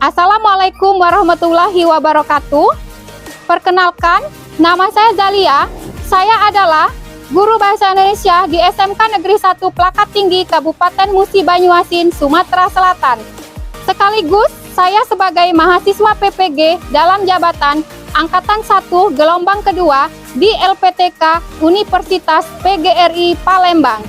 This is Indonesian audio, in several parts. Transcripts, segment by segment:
Assalamualaikum warahmatullahi wabarakatuh. Perkenalkan, nama saya Zalia. Saya adalah guru bahasa Indonesia di SMK Negeri 1 Plakat Tinggi Kabupaten Musi Banyuasin, Sumatera Selatan. Sekaligus saya sebagai mahasiswa PPG dalam jabatan Angkatan 1 gelombang kedua di LPTK Universitas PGRI Palembang.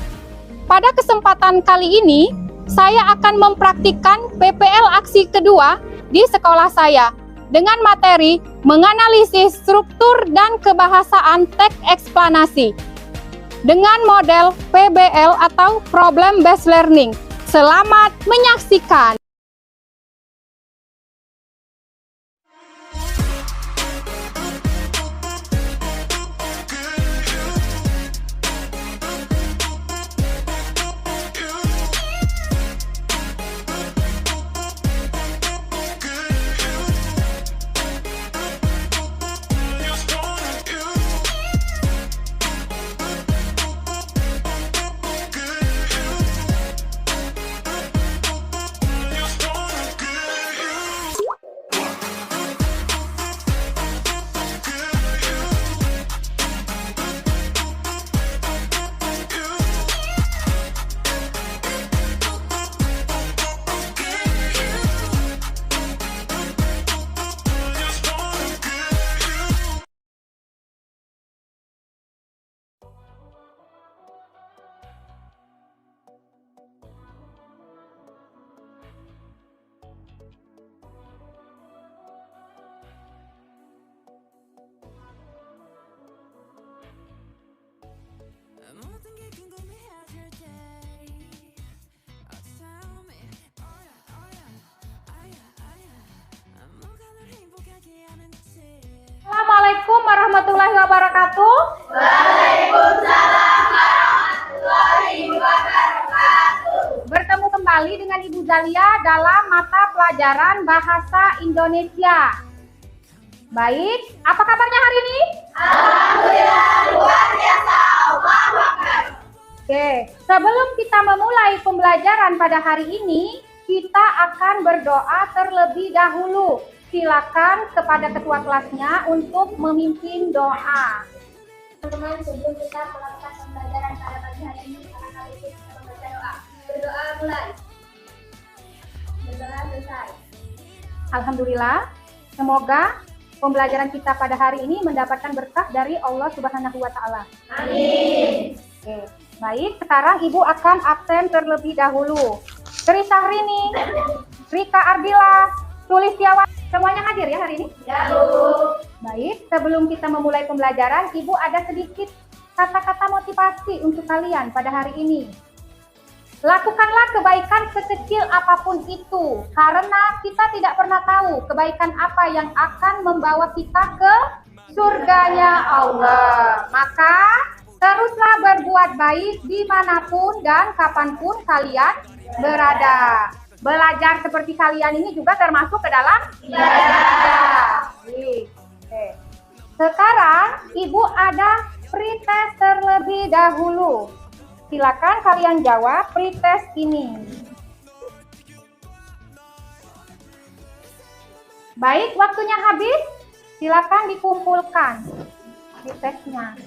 Pada kesempatan kali ini, saya akan mempraktikkan PPL aksi kedua di sekolah saya dengan materi menganalisis struktur dan kebahasaan teks eksplanasi dengan model PBL atau Problem Based Learning. Selamat menyaksikan. Assalamualaikum warahmatullahi wabarakatuh. Waalaikumsalam warahmatullahi wabarakatuh. Bertemu kembali dengan Ibu Zalia dalam mata pelajaran Bahasa Indonesia. Baik, apa kabarnya hari ini? Alhamdulillah luar biasa. Allahu Akbar. Oke, sebelum kita memulai pembelajaran pada hari ini, kita akan berdoa terlebih dahulu. Silakan kepada ketua kelasnya untuk memimpin doa. Teman-teman, sebelum kita melakukan pembelajaran pada pagi hari ini, kami kita membaca doa. Berdoa mulai. Berdoa selesai. Alhamdulillah, semoga pembelajaran kita pada hari ini mendapatkan berkah dari Allah Subhanahu wa Ta'ala. Amin. Oke, baik, sekarang Ibu akan absen terlebih dahulu. Tri Sahrini, Rika Ardila, Sulistiawan, semuanya hadir ya hari ini? Ya, Bu. Baik, sebelum kita memulai pembelajaran, Ibu ada sedikit kata-kata motivasi untuk kalian pada hari ini. Lakukanlah kebaikan sekecil apapun itu, karena kita tidak pernah tahu kebaikan apa yang akan membawa kita ke surganya Allah. Maka teruslah berbuat baik dimanapun dan kapanpun kalian berada. Belajar seperti kalian ini juga termasuk ke dalam ibadah. Oke. Sekarang Ibu ada pretest terlebih dahulu. Silakan kalian jawab pretest ini. Baik, waktunya habis. Silakan dikumpulkan pretestnya.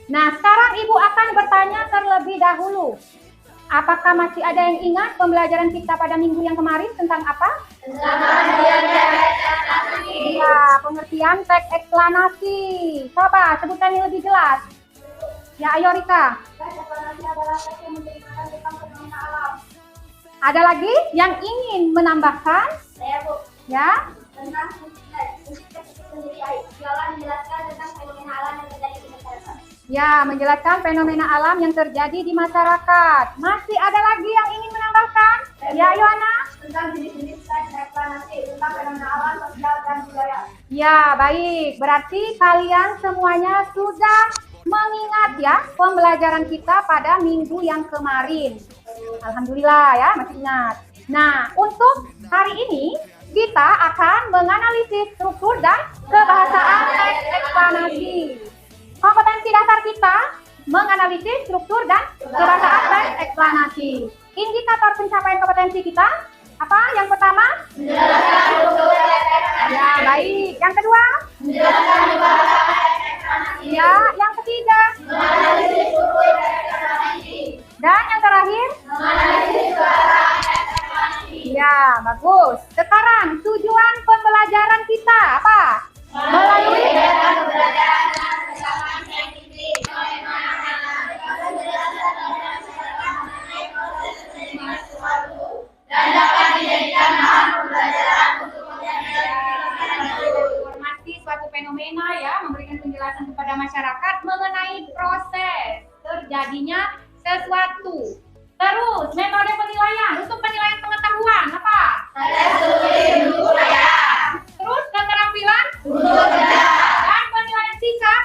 Nah, sekarang Ibu akan bertanya terlebih dahulu. Apakah masih ada yang ingat pembelajaran kita pada minggu yang kemarin tentang apa? Tentang pengertian teks eksplanasi. Iya, pengertian teks eksplanasi. Coba sebutkan yang lebih jelas. Ya, ayo Rika. Teks eksplanasi adalah teks yang menceritakan tentang fenomena alam. Ada lagi yang ingin menambahkan? Saya, Bu. Ya, Tentang fungsi teks itu sendiri adalah menjelaskan tentang fenomena alam yang terjadi di masyarakat. ya, menjelaskan fenomena alam yang terjadi di masyarakat. Masih ada lagi yang ingin menambahkan? Ya, Yohana. Tentang jenis-jenis teks eksplanasi, tentang fenomena alam, sosial, dan budaya. Ya, baik. Berarti kalian semuanya sudah mengingat ya pembelajaran kita pada minggu yang kemarin. Alhamdulillah ya, masih ingat. Nah, untuk hari ini kita akan menganalisis struktur dan kebahasaan teks eksplanasi. Kompetensi dasar kita menganalisis struktur dan kebahasaan teks eksplanasi. Indikator pencapaian kompetensi kita apa? Yang pertama? Ya, baik. Yang kedua? Ya, yang ketiga? Dan yang terakhir? Ya, bagus. Sekarang tujuan pembelajaran kita apa? Melalui informasi suatu fenomena ya, memberikan penjelasan kepada masyarakat mengenai proses terjadinya sesuatu. Terus metode penilaian untuk penilaian pengetahuan apa? Terus keterampilan dan penilaian sikap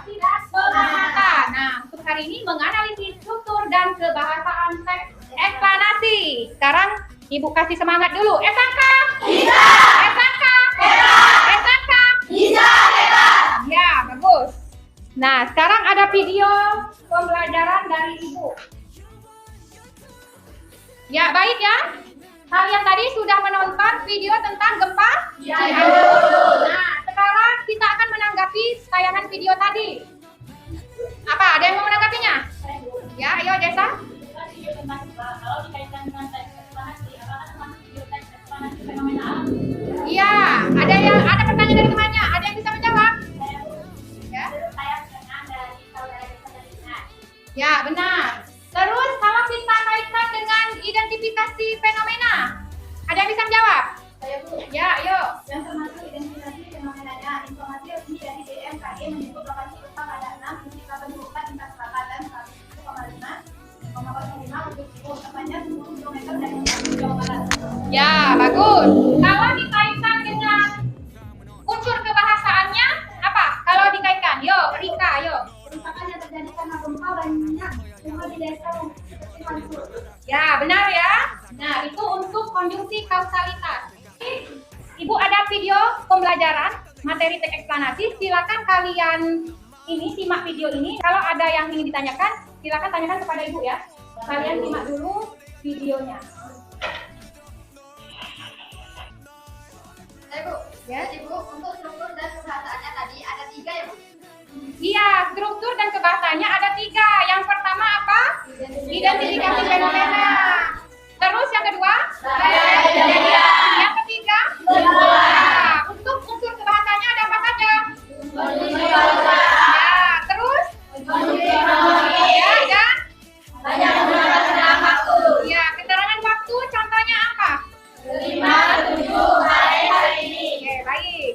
tidak pengamatan. Nah, untuk hari ini menganalisis struktur dan kebahasaan teks eksplanasi. Sekarang Ibu kasih semangat dulu. Esangka? Bisa. Esangka? Hebat. Esangka? Bisa. Hebat. Ya, bagus. Nah, sekarang ada video pembelajaran dari Ibu. Ya, baik ya. Kalian tadi sudah menonton video tentang gempa? Ya. Nah, sekarang kita akan menanggapi tayangan video tadi. Apa? Ada yang mau menanggapinya? Ya, ayo Jessa. Kalau dikaitkan dengan teks eksplanasi, apakah termasuk video teks eksplanasi fenomena alam? Iya, ada pertanyaan dari temannya. Ada yang bisa menjawab? Ya. Saya mendengar dari saudara Katarina. Ya, benar. Terus kalau kita kaitkan dengan identifikasi fenomena, ada yang bisa menjawab? Saya Bu, Ya, ayo. yang termasuk identifikasi fenomenanya, informasi resmi dari BMKG menyebut lokasi gempa pada 6 fisika bentukan lintas selatan dan 1,5 untuk timur, tepatnya 10 km dari Jawa Barat. Ya, bagus. Kalau dikaitkan dengan unsur kebahasaannya, apa? Kalau dikaitkan, yuk, Rika, yuk. Kerusakan yang terjadi karena gempa banyak cuma di desa yang seperti Mansur. Ya, benar ya. Nah, itu untuk konjungsi kausalitas. Ibu ada video pembelajaran materi teks eksplanasi. Silakan kalian ini simak video ini. Kalau ada yang ingin ditanyakan, silakan tanyakan kepada Ibu ya. Kalian simak dulu videonya. Bu, Ya. jadi Bu, untuk struktur dan kebahasaannya tadi ada 3 ya Bu? Iya, struktur dan kebahasaannya ada 3. Yang pertama apa? Identifikasi fenomena. Terus yang kedua? Yang ketiga? Nah, untuk unsur kebahasaannya ada apa saja? Ya, terus? Ya, dan? Ya, keterangan waktu contohnya apa? 5-7 hari. Oke, baik.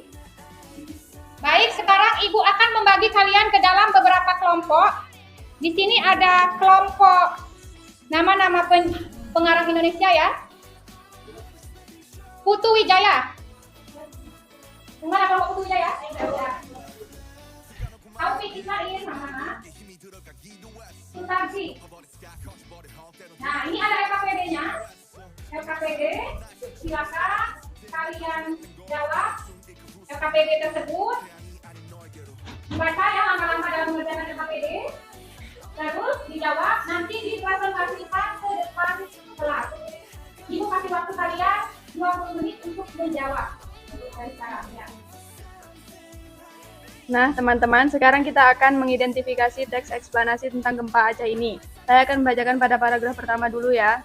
Baik, sekarang Ibu akan membagi kalian ke dalam beberapa kelompok. Di sini ada kelompok nama-nama pengarang Indonesia ya. Putu Wijaya. Mana kelompok Putu Wijaya? Taufik Ismail sama Sutarji. Nah, ini ada LKPD-nya. LKPD, silakan kalian jawab LKPD tersebut. Baca ya lama-lama dalam mengerjakan LKPD. Terus dijawab, nanti dipresentasikan ke depan kelas. Ibu kasih waktu kalian 20 menit untuk menjawab. Dari sekarang ya. Nah, teman-teman, sekarang kita akan mengidentifikasi teks eksplanasi tentang gempa Aceh ini. Saya akan membacakan pada paragraf pertama dulu ya.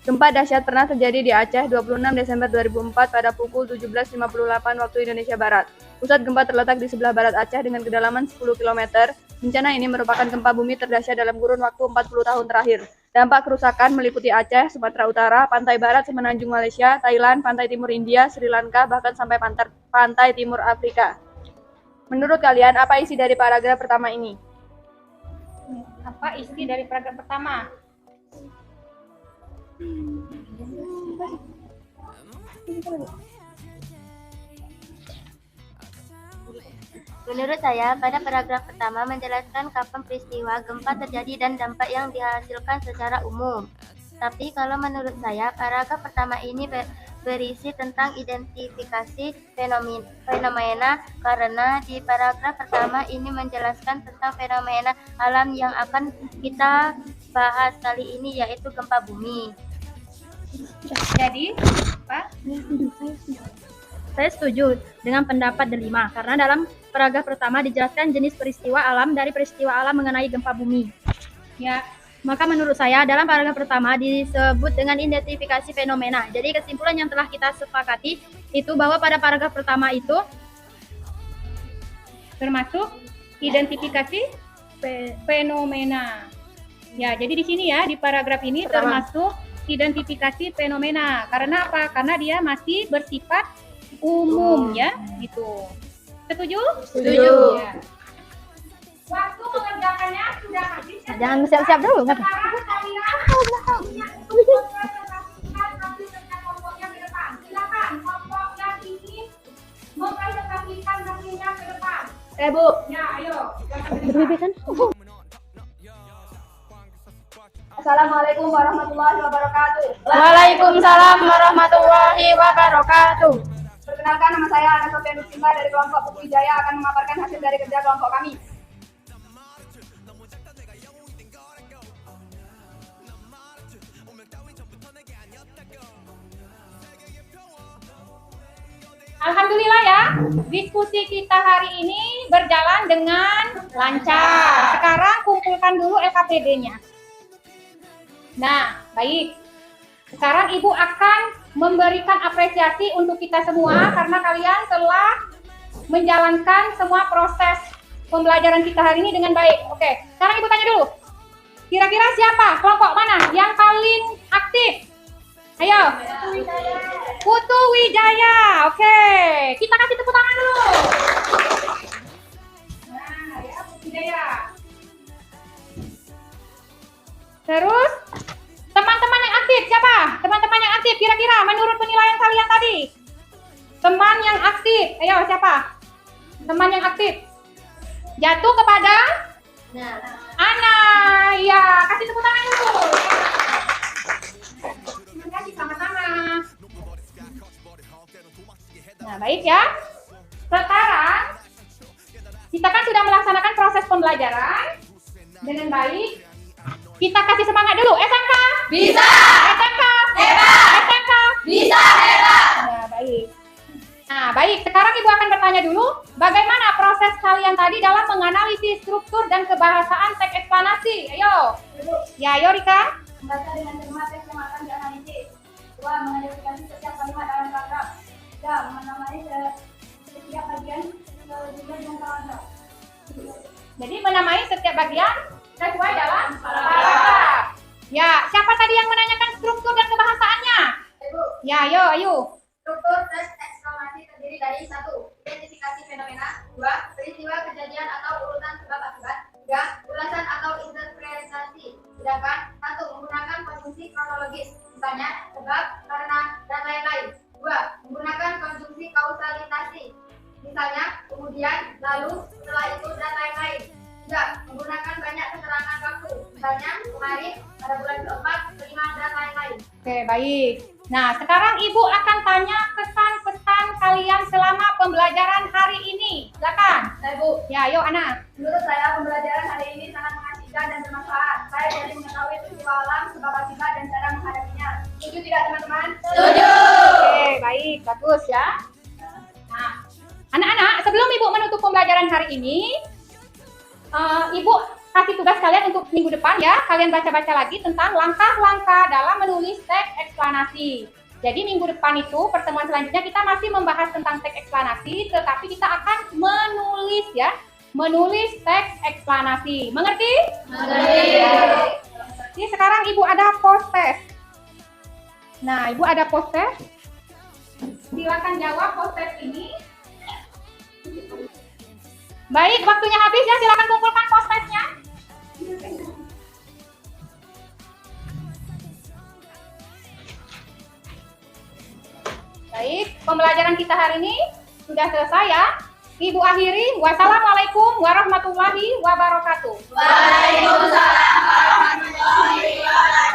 Gempa dahsyat pernah terjadi di Aceh 26 Desember 2004 pada pukul 17.58 waktu Indonesia Barat. Pusat gempa terletak di sebelah barat Aceh dengan kedalaman 10 km. Bencana ini merupakan gempa bumi terdahsyat dalam kurun waktu 40 tahun terakhir. Dampak kerusakan meliputi Aceh, Sumatera Utara, pantai barat semenanjung Malaysia, Thailand, pantai timur India, Sri Lanka, bahkan sampai pantai timur Afrika. Menurut kalian, apa isi dari paragraf pertama ini? Apa isi dari paragraf pertama? Menurut saya, pada paragraf pertama menjelaskan kapan peristiwa gempa terjadi dan dampak yang dihasilkan secara umum. Tapi kalau menurut saya, paragraf pertama ini berisi tentang identifikasi fenomena karena di paragraf pertama ini menjelaskan tentang fenomena alam yang akan kita bahas kali ini yaitu gempa bumi. Jadi, Pak? Saya setuju dengan pendapat delima karena dalam paragraf pertama dijelaskan jenis peristiwa alam dari peristiwa alam mengenai gempa bumi. Ya, maka menurut saya dalam paragraf pertama disebut dengan identifikasi fenomena. Jadi kesimpulan yang telah kita sepakati itu bahwa pada paragraf pertama itu termasuk identifikasi fenomena. Ya, jadi di sini ya di paragraf ini termasuk identifikasi fenomena. Karena apa? Karena dia masih bersifat umum ya, gitu. Setuju? Setuju. Ya. Waktu mengerjakannya sudah habis. Ya? Jangan siap-siap dulu. Sekarang kalian punya untuk mempresentasikan hasil kerja kelompoknya ke depan. Silakan kelompok yang ingin mempresentasikan hasilnya ke depan. Bu. Ya, ayo. Assalamualaikum warahmatullahi wabarakatuh. Waalaikumsalam warahmatullahi wabarakatuh. Perkenalkan, nama saya Ana Sofian Nusinta dari kelompok Putu Wijaya akan memaparkan hasil dari kerja kelompok kami. Alhamdulillah ya, diskusi kita hari ini berjalan dengan lancar. Sekarang kumpulkan dulu LKPD-nya. Nah, baik. Sekarang Ibu akan memberikan apresiasi untuk kita semua karena kalian telah menjalankan semua proses pembelajaran kita hari ini dengan baik. Oke, sekarang Ibu tanya dulu. Kira-kira siapa, kelompok mana yang paling aktif? Ayo. Putu Wijaya. Oke, kita kasih tepuk tangan dulu. Nah, ya Putu Wijaya. Terus teman-teman yang aktif siapa? Teman-teman yang aktif kira-kira menurut penilaian kalian tadi. Teman yang aktif. Ayo siapa? Teman yang aktif. Jatuh kepada Ana. Ya, kasih tepuk tangan dulu. Terima kasih sama-sama. Nah, baik ya. Sekarang kita kan sudah melaksanakan proses pembelajaran dengan baik. Kita kasih semangat dulu. SMK bisa. SMK hebat. SMK bisa hebat. Nah, baik. Nah, baik. Sekarang Ibu akan bertanya dulu, bagaimana proses kalian tadi dalam menganalisis struktur dan kebahasaan teks eksplanasi? Ayo. Ya, ayo Rika. Membaca dengan cermat teks yang akan dianalisis. 2. Mengidentifikasi setiap kalimat dalam paragraf. 3. Menamai setiap bagian sesuai dengan paragraf. Jadi menamai setiap bagian sesuai dalam paragraf. Ya, siapa tadi yang menanyakan struktur dan kebahasaannya? Ibu, Ya, ayo, ayo. struktur teks eksplanasi terdiri dari 1. Identifikasi fenomena. 2. Peristiwa kejadian atau urutan sebab akibat. 3. Ulasan atau interpretasi. Sedangkan 1. Menggunakan konjungsi kronologis. Misalnya, sebab, karena, dan lain-lain. 2. Menggunakan konjungsi kausalitasi. Misalnya, kemudian, lalu, setelah itu, dan lain-lain. 3. Menggunakan banyak keterangan waktu. Misalnya, kemarin, pada bulan keempat, kelima, dan lain-lain. Oke, baik. Nah, sekarang Ibu akan tanya kesan-pesan kalian selama pembelajaran hari ini. Silakan. Bu, Ya, ayo Ana. menurut saya pembelajaran hari ini sangat mengasihkan dan bermanfaat. Saya jadi mengetahui peristiwa alam, sebab akibat, dan cara menghadapinya. Setuju tidak teman-teman? Oke, baik, bagus ya. Nah, anak-anak, sebelum Ibu menutup pembelajaran hari ini, Ibu kasih tugas kalian untuk minggu depan ya. Kalian baca-baca lagi tentang langkah-langkah dalam menulis teks eksplanasi. Jadi minggu depan itu, pertemuan selanjutnya kita masih membahas tentang teks eksplanasi, tetapi kita akan menulis ya. Menulis teks eksplanasi. Mengerti? Mengerti. Jadi sekarang Ibu ada post test. Nah, Ibu ada post test. Silakan jawab post test ini. Baik, waktunya habis ya. Silakan kumpulkan post testnya. Baik, pembelajaran kita hari ini sudah selesai ya. Ibu akhiri. Wassalamualaikum warahmatullahi wabarakatuh. Waalaikumsalam warahmatullahi wabarakatuh.